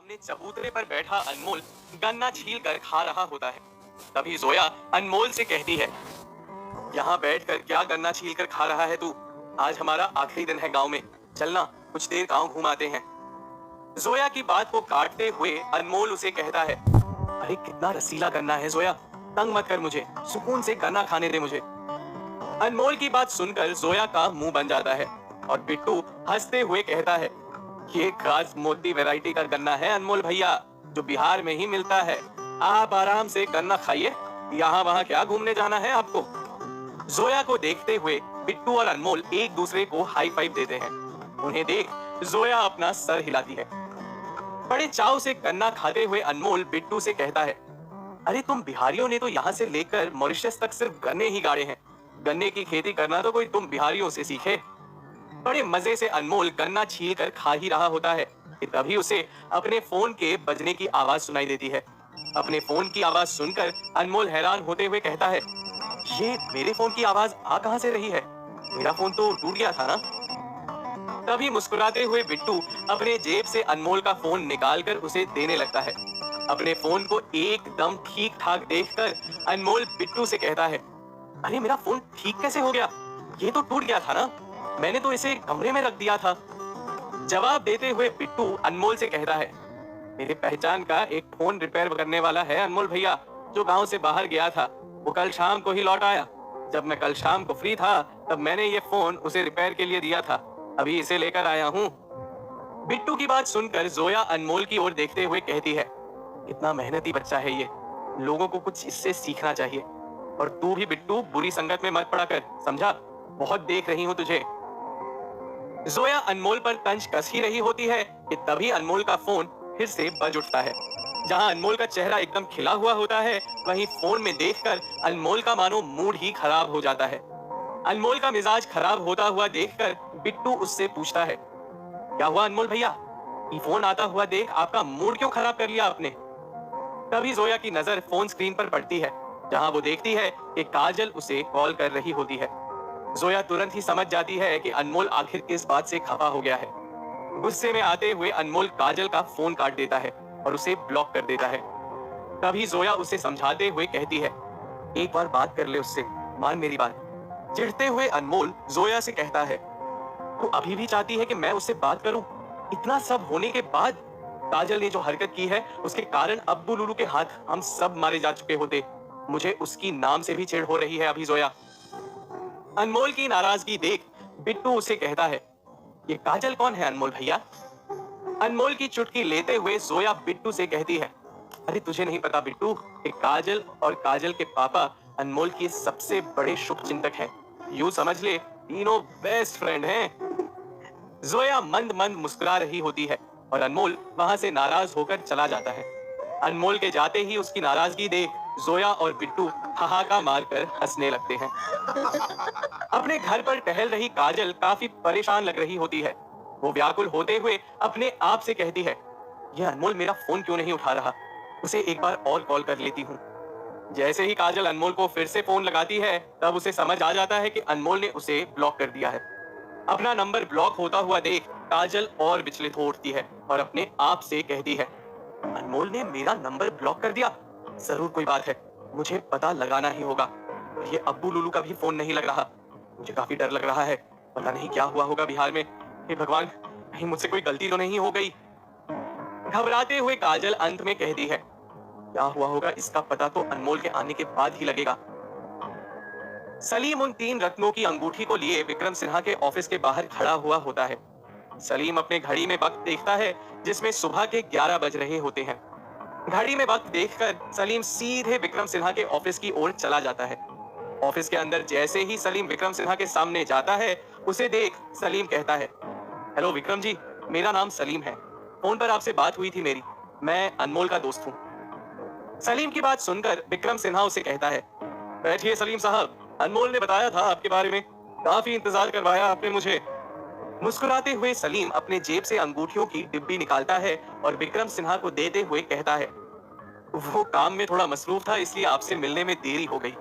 सामने चबूतरे पर बैठा अनमोल गन्ना छील कर खा रहा होता है। तभी जोया अनमोल से कहती है, यहाँ बैठकर क्या गन्ना छील कर खा रहा है तू? आज हमारा आखिरी दिन है गांव में, चलना कुछ देर गांव घुमाते हैं। जोया की बात को काटते हुए अनमोल उसे कहता है, अरे कितना रसीला गन्ना है जोया, तंग मत कर मुझे, सुकून से गन्ना खाने दे मुझे। अनमोल की बात सुनकर जोया का मुंह बन जाता है और बिट्टू हंसते हुए कहता है, ये खास मोती वैरायटी का गन्ना है अनमोल भैया, जो बिहार में ही मिलता है। आप आराम से गन्ना खाइए, यहाँ वहाँ क्या घूमने जाना है आपको। जोया को देखते हुए बिट्टू और अनमोल एक दूसरे को हाई फाइव देते हैं। उन्हें देख जोया अपना सर हिलाती है। बड़े चाव से गन्ना खाते हुए अनमोल बिट्टू से कहता है, अरे तुम बिहारियों ने तो यहाँ से लेकर मॉरिशस तक सिर्फ गन्ने ही गाड़े हैं, गन्ने की खेती करना तो कोई तुम बिहारियों से सीखे। बड़े मजे से अनमोल गन्ना छील कर खा ही रहा होता है कि तभी उसे अपने फोन के बजने की आवाज सुनाई देती है। अपने फोन की आवाज सुनकर अनमोल हैरान होते हुए कहता है, ये मेरे फोन की आवाज आ कहां से रही है? मेरा फोन तो टूट गया था ना। तभी मुस्कुराते हुए बिट्टू अपने जेब से अनमोल का फोन निकालकर उसे देने लगता है। अपने फोन को एकदम ठीक ठाक देखकर अनमोल बिट्टू से कहता है, अरे मेरा फोन ठीक कैसे हो गया? ये तो टूट गया था ना, मैंने तो इसे कमरे में रख दिया था। जवाब देते हुए बिट्टू अनमोल से कहता है, मेरे पहचान का एक फोन रिपेयर करने वाला है अनमोल भैया, जो गांव से बाहर गया था। वो कल शाम को ही लौट आया। जब मैं कल शाम को फ्री था तब मैंने ये फोन उसे रिपेयर के लिए दिया था, अभी इसे लेकर आया हूँ। बिट्टू की बात सुनकर जोया अनमोल की ओर देखते हुए कहती है, कितना मेहनती बच्चा है ये, लोगों को कुछ इससे सीखना चाहिए। और तू भी बिट्टू बुरी संगत में मत पड़ा कर, समझा? बहुत देख रही हूँ तुझे। जोया अनमोल पर तंज कस ही रही होती है कि तभी अनमोल का फोन फिर से बज उठता है। जहां अनमोल का चेहरा एकदम खिला हुआ होता है, वहीं फोन में देखकर अनमोल का मानो मूड ही खराब हो जाता है। अनमोल का मिजाज खराब होता हुआ देखकर बिट्टू उससे पूछता है, क्या हुआ अनमोल भैया? ये फोन आता हुआ देख आपका मूड क्यों खराब कर लिया आपने? तभी जोया की नजर फोन स्क्रीन पर पड़ती है, जहां वो देखती है कि काजल उसे कॉल कर रही होती है। जोया तुरंत ही समझ जाती है कि अनमोल आखिर किस बात से खफा हो गया है। गुस्से में आते हुए अनमोल काजल का फोन काट देता है और उसे ब्लॉक कर देता है। तभी जोया उसे समझाते हुए कहती है, एक बार बात कर ले उससे, मान मेरी बात। चिढ़ते हुए अनमोल जोया से कहता है, तू अभी भी चाहती है कि मैं उससे बात करूं? इतना सब होने के बाद काजल ने जो हरकत की है, उसके कारण अब्बू लुलू के हाथ हम सब मारे जा चुके होते। मुझे उसकी नाम से भी चिढ़ हो रही है अभी जोया। अनमोल की नाराजगी देख बिट्टू उसे कहता है, ये काजल कौन है अनमोल भैया? अनमोल की चुटकी लेते हुए जोया बिट्टू से कहती है, अरे तुझे नहीं पता बिट्टू, कि काजल और काजल के पापा अनमोल के सबसे बड़े शुभ चिंतक हैं। यूं समझ ले, तीनों बेस्ट फ्रेंड हैं। जोया मंद मंद मुस्कुरा रही होती है और अनमोल वहां से नाराज होकर चला जाता है। अनमोल के जाते ही उसकी नाराजगी देख जोया और बिट्टू ठहाका मारकर हंसने लगते हैं। अपने घर पर टहल रही काजल काफी परेशान लग रही होती है। वो व्याकुल होते हुए अपने आप से कहती है, यह अनमोल मेरा फोन क्यों नहीं उठा रहा? उसे एक बार और कॉल कर लेती हूँ। जैसे ही काजल अनमोल को फिर से फोन लगाती है, तब उसे समझ आ जाता है कि अनमोल ने उसे ब्लॉक कर दिया है। अपना नंबर ब्लॉक होता हुआ देख काजल और विचलित हो उठती है और अपने आप से कहती है, अनमोल ने मेरा नंबर ब्लॉक कर दिया, जरूर कोई बात है, मुझे पता लगाना ही होगा। ये अब्बू लुलू का भी फोन नहीं लग रहा, मुझे काफी डर लग रहा है, पता नहीं क्या हुआ होगा बिहार में। हे भगवान, कहीं मुझसे कोई गलती तो नहीं हो गई। घबराते हुए काजल अंत में कहती है, क्या हुआ होगा इसका पता तो अनमोल के आने के बाद ही लगेगा। सलीम उन 3 रत्नों की अंगूठी को लिए विक्रम सिन्हा के ऑफिस के बाहर खड़ा हुआ होता है। सलीम अपने घड़ी में वक्त देखता है, जिसमें सुबह के 11 बज रहे होते हैं। घड़ी में वक्त देखकर सलीम सीधे विक्रम सिन्हा के ऑफिस की ओर चला जाता है। ऑफिस के अंदर जैसे ही सलीम विक्रम सिन्हा के सामने जाता है, उसे देख सलीम कहता है, हेलो विक्रम जी, मेरा नाम सलीम है, फोन पर आपसे बात हुई थी मेरी, मैं अनमोल का दोस्त हूँ। सलीम की बात सुनकर विक्रम सिन्हा उसे कहता है, बैठिए सलीम साहब, अनमोल ने बताया था आपके बारे में, काफी इंतजार करवाया आपने मुझे। मुस्कुराते हुए सलीम अपने जेब से अंगूठियों की डिब्बी निकालता है और विक्रम सिन्हा को देते हुए कहता है, वो काम में थोड़ा मसरूफ था, इसलिए आपसे मिलने में देरी हो गई।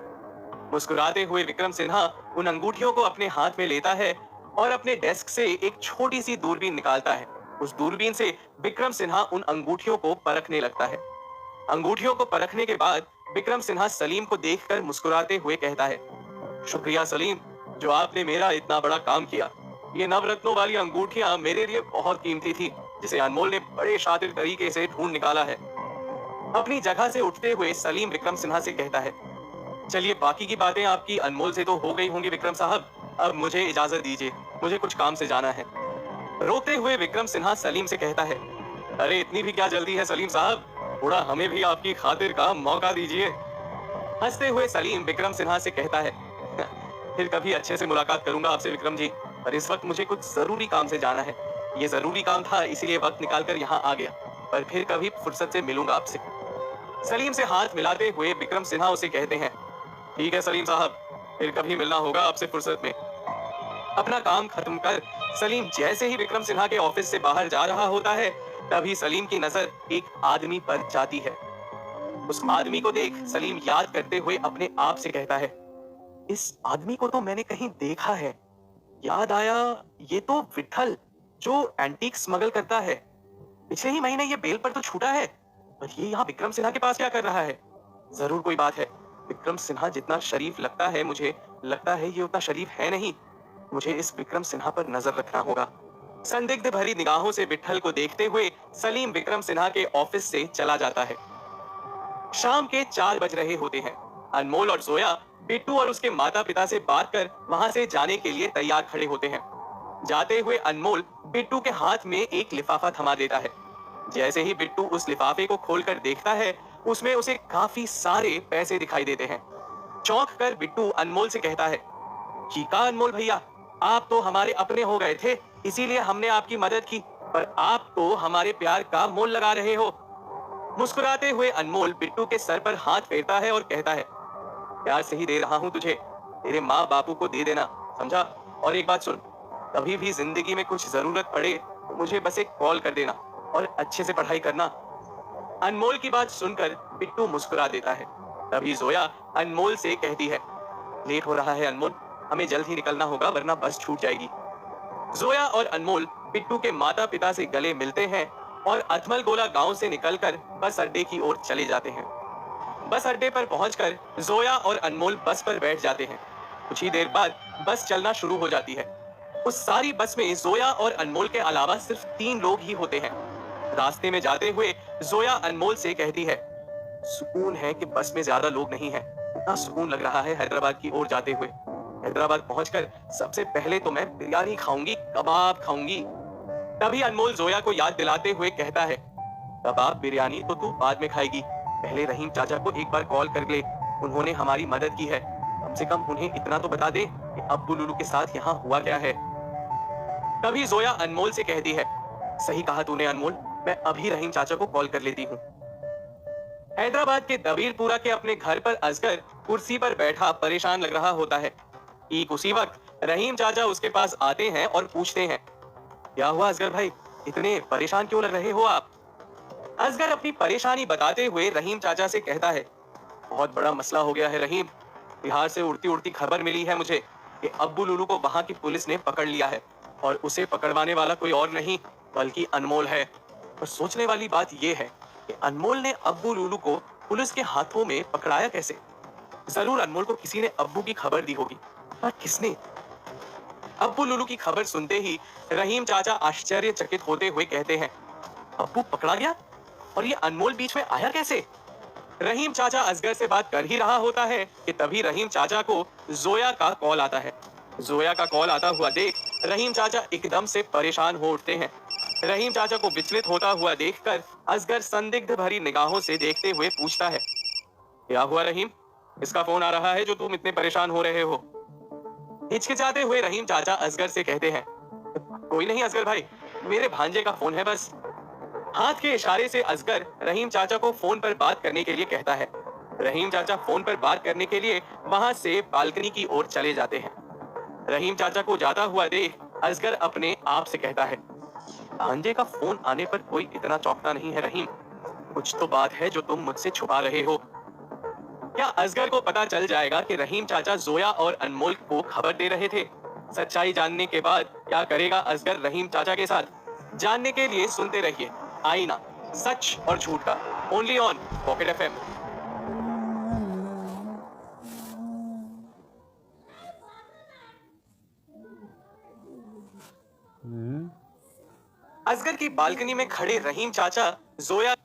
मुस्कुराते हुए विक्रम सिन्हा उन अंगूठियों को अपने हाथ में लेता है और अपने डेस्क से एक छोटी सी दूरबीन निकालता है उस दूरबीन से विक्रम सिन्हा उन अंगूठियों को परखने लगता है। अंगूठियों को परखने के बाद विक्रम सिन्हा सलीम को देखकर मुस्कुराते हुए कहता है, शुक्रिया सलीम, जो आपने मेरा इतना बड़ा काम किया। ये नवरत्नों वाली अंगूठियां मेरे लिए बहुत कीमती थी, जिसे अनमोल ने बड़े शातिर तरीके से ढूंढ निकाला है। अपनी जगह से उठते हुए सलीम विक्रम सिन्हा से कहता है, चलिए बाकी की बातें आपकी अनमोल से तो हो गई होंगी विक्रम साहब, अब मुझे इजाजत दीजिए, मुझे कुछ काम से जाना है। रोते हुए विक्रम सिन्हा सलीम से कहता है, अरे इतनी भी क्या जल्दी है सलीम साहब, थोड़ा हमें भी आपकी खातिर का मौका दीजिए। हंसते हुए सलीम विक्रम सिन्हा से कहता है, फिर कभी अच्छे से मुलाकात करूंगा आपसे विक्रम जी, पर इस वक्त मुझे कुछ जरूरी काम से जाना है। ये जरूरी काम था इसीलिए वक्त निकालकर यहाँ आ गया, पर फिर कभी फुर्सत से मिलूंगा आपसे। सलीम से हाथ मिलाते हुए विक्रम सिन्हा उसे कहते हैं, ठीक है सलीम साहब, फिर कभी मिलना होगा आपसे फुर्सत में। अपना काम खत्म कर सलीम जैसे ही विक्रम सिन्हा के ऑफिस से बाहर जा रहा होता है, तभी सलीम की नजर एक आदमी पर जाती है। उस आदमी को देख सलीम याद करते हुए अपने आप से कहता है, इस आदमी को तो मैंने कहीं देखा है। याद आया, ये तो विठल जो एंटीक स्मगल करता है। पिछले ही महीने ये बेल पर तो छूटा है, पर ये यहाँ विक्रम सिन्हा के पास क्या कर रहा है? जरूर कोई बात है। विक्रम सिन्हा जितना शरीफ लगता है, मुझे लगता है ये उतना शरीफ है नहीं। मुझे इस विक्रम सिन्हा पर नजर रखना होगा। संदिग्ध भरी निगाहों से विठल को देखते हुए सलीम विक्रम सिन्हा के ऑफिस से चला जाता है। शाम के 4 बज रहे होते हैं। अनमोल और जोया बिट्टू और उसके माता पिता से बात कर वहां से जाने के लिए तैयार खड़े होते हैं। जाते हुए अनमोल बिट्टू के हाथ में एक लिफाफा थमा देता है। जैसे ही बिट्टू उस लिफाफे को खोलकर देखता है, उसमें उसे काफी सारे पैसे दिखाई देते हैं। चौंक कर बिट्टू अनमोल से कहता है, चीका अनमोल भैया, आप तो हमारे अपने हो गए थे, इसीलिए हमने आपकी मदद की, पर आप तो हमारे प्यार का मोल लगा रहे हो। मुस्कुराते हुए अनमोल बिट्टू के सर पर हाथ फेरता है और कहता है, प्यार से ही दे रहा हूं तुझे, तेरे माँ बापू को दे देना, समझा? और एक बात सुन, कभी भी जिंदगी में कुछ जरूरत पड़े तो मुझे बस एक कॉल कर देना और अच्छे से पढ़ाई करना। अनमोल की बात सुनकर बिट्टू मुस्कुरा देता है। तभी जोया अनमोल से कहती है, लेट हो रहा है अनमोल, हमें जल्द ही निकलना होगा वरना बस छूट जाएगी। जोया और अनमोल बिट्टू के माता पिता से गले मिलते हैं और अथमल गोला गांव से निकलकर बस अड्डे की ओर चले जाते हैं। बस अड्डे पर पहुंचकर जोया और अनमोल बस पर बैठ जाते हैं। कुछ ही देर बाद बस चलना शुरू हो जाती है। उस सारी बस में जोया और अनमोल के अलावा सिर्फ 3 लोग ही होते हैं। रास्ते में जाते हुए जोया अनमोल से कहती है, सुकून है कि बस में ज्यादा लोग नहीं हैं। इतना सुकून लग रहा है हैदराबाद की ओर जाते हुए। हैदराबाद पहुंचकर सबसे पहले तो मैं बिरयानी खाऊंगी, कबाब खाऊंगी। तभी अनमोल जोया को याद दिलाते हुए कहता है, कबाब बिरयानी तो तू बाद में खाएगी, पहले रहीम चाचा को एक बार कॉल कर ले, उन्होंने हमारी मदद की है। कम से कम उन्हें इतना तो बता दे कि अब्बू लुलू के साथ यहाँ हुआ क्या है। तभी जोया अनमोल से कहती है, सही कहा तूने अनमोल, मैं अभी रहीम चाचा को कॉल कर लेती हूँ। हैदराबाद के दबीरपुरा के अपने घर पर असगर कुर्सी पर बैठा परेशान लग रहा होता है। ठीक उसी वक्त रहीम चाचा उसके पास आते हैं और पूछते हैं, क्या हुआ असगर भाई, इतने परेशान क्यों लग रहे हो आप? असगर अपनी परेशानी बताते हुए रहीम चाचा से कहता है, बहुत बड़ा मसला हो गया है रहीम। बिहार से उड़ती उड़ती खबर मिली है मुझे कि अब्बू लुलू को वहां की पुलिस ने पकड़ लिया है, और उसे पकड़वाने वाला कोई और नहीं बल्कि अनमोल है। और सोचने वाली बात यह है कि अनमोल ने अब्बू लुलू को पुलिस के हाथों में पकड़ाया कैसे? जरूर अनमोल को किसी ने अब्बू की खबर दी होगी, पर किसने? अब्बू लुलू की खबर सुनते ही रहीम चाचा आश्चर्यचकित होते हुए कहते हैं, अब्बू पकड़ा गया? और ये अनमोल बीच में आया कैसे? रहीम चाचा असगर से बात कर ही रहा होता है कि तभी रहीम चाचा को जोया का कॉल आता है। जोया का कॉल आता हुआ देख रहीम चाचा एकदम से परेशान हो उठते हैं। रहीम चाचा को विचलित होता हुआ देखकर असगर संदिग्ध भरी निगाहों से देखते हुए पूछता है, क्या हुआ रहीम, इसका फोन आ रहा है जो तुम इतने परेशान हो रहे हो? हिचकिचाते हुए रहीम चाचा असगर से कहते हैं, कोई नहीं असगर भाई, मेरे भांजे का फोन है बस। हाथ के इशारे से असगर रहीम चाचा को फोन पर बात करने के लिए कहता है। रहीम चाचा फोन पर बात करने के लिए वहां से बालकनी की ओर चले जाते हैं। रहीम चाचा को जाता हुआ देख असगर अपने आप से कहता है, भांजे का फोन आने पर कोई इतना चौंकना नहीं है रहीम, कुछ तो बात है जो तुम मुझसे छुपा रहे हो। क्या असगर को पता चल जाएगा कि रहीम चाचा जोया और अनमोल को खबर दे रहे थे? सच्चाई जानने के बाद क्या करेगा असगर रहीम चाचा के साथ? जानने के लिए सुनते रहिए आईना, सच और झूठ का, only on Pocket FM. Asgar की बालकनी में खड़े रहीम चाचा जोया